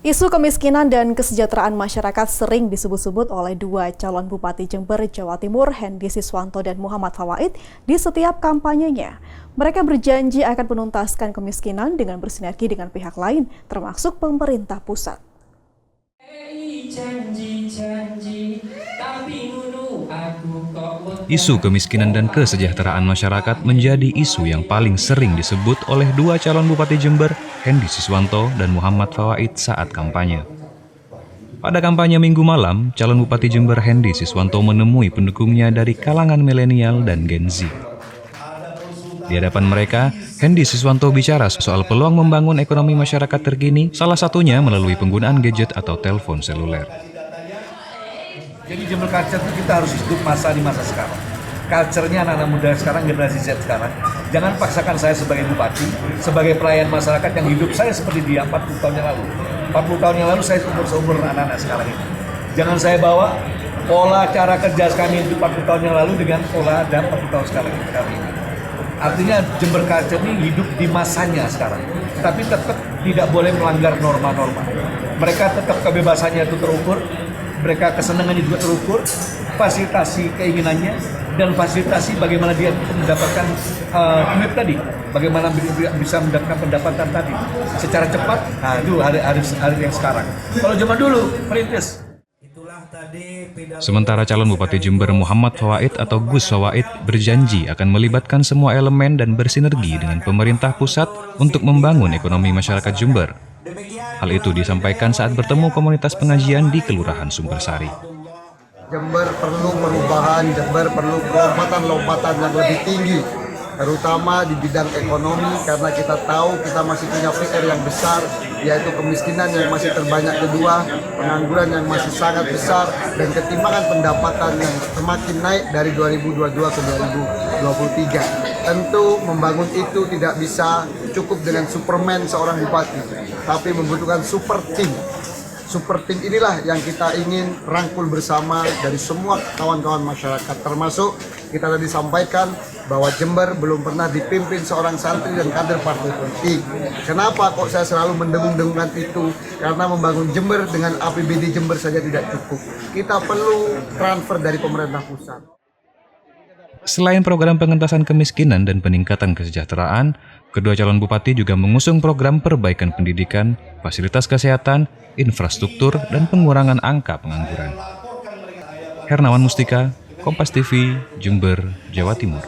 Isu kemiskinan dan kesejahteraan masyarakat sering disebut-sebut oleh dua calon Bupati Jember, Jawa Timur, Hendy Siswanto dan Muhammad Fawaid di setiap kampanyenya. Mereka berjanji akan menuntaskan kemiskinan dengan bersinergi dengan pihak lain, termasuk pemerintah pusat. Isu kemiskinan dan kesejahteraan masyarakat menjadi isu yang paling sering disebut oleh dua calon Bupati Jember, Hendy Siswanto dan Muhammad Fawaid saat kampanye. Pada kampanye Minggu malam, calon Bupati Jember Hendy Siswanto menemui pendukungnya dari kalangan milenial dan Gen Z. Di hadapan mereka, Hendy Siswanto bicara soal peluang membangun ekonomi masyarakat terkini, salah satunya melalui penggunaan gadget atau telepon seluler. Jadi Jember Culture itu kita harus hidup di masa sekarang. Culture-nya anak-anak muda sekarang, generasi Z sekarang. Jangan paksakan saya sebagai bupati, sebagai pelayan masyarakat yang hidup saya seperti dia 40 tahun yang lalu. 40 tahun yang lalu saya seumur anak-anak sekarang ini. Jangan saya bawa pola cara kerja kami itu 40 tahun yang lalu dengan pola dan 40 tahun sekarang ini. Artinya Jember Culture ini hidup di masanya sekarang. Tapi tetap tidak boleh melanggar norma-norma. Mereka tetap kebebasannya itu terukur, mereka kesenangannya juga terukur, fasilitasi keinginannya, dan fasilitasi bagaimana dia mendapatkan duit tadi, bagaimana bisa mendapatkan pendapatan tadi secara cepat. Nah itu hari yang sekarang. Kalau zaman dulu perintis. Sementara calon Bupati Jember Muhammad Fawaid atau Gus Fawaid berjanji akan melibatkan semua elemen dan bersinergi dengan pemerintah pusat untuk membangun ekonomi masyarakat Jember. Hal itu disampaikan saat bertemu komunitas pengajian di Kelurahan Sumbersari. Jember perlu perubahan, Jember perlu lompatan-lompatan yang lebih tinggi, terutama di bidang ekonomi, karena kita tahu kita masih punya PR yang besar, yaitu kemiskinan yang masih terbanyak kedua, pengangguran yang masih sangat besar, dan ketimpangan pendapatan yang semakin naik dari 2022 ke 2023. Tentu membangun itu tidak bisa cukup dengan Superman seorang bupati, tapi membutuhkan super team. Super team inilah yang kita ingin rangkul bersama dari semua kawan-kawan masyarakat, termasuk kita tadi sampaikan bahwa Jember belum pernah dipimpin seorang santri dan kader partai politik. Kenapa kok saya selalu mendengung-dengungkan itu? Karena membangun Jember dengan APBD Jember saja tidak cukup. Kita perlu transfer dari pemerintah pusat. Selain program pengentasan kemiskinan dan peningkatan kesejahteraan, kedua calon bupati juga mengusung program perbaikan pendidikan, fasilitas kesehatan, infrastruktur, dan pengurangan angka pengangguran. Hernawan Mustika, Kompas TV, Jember, Jawa Timur.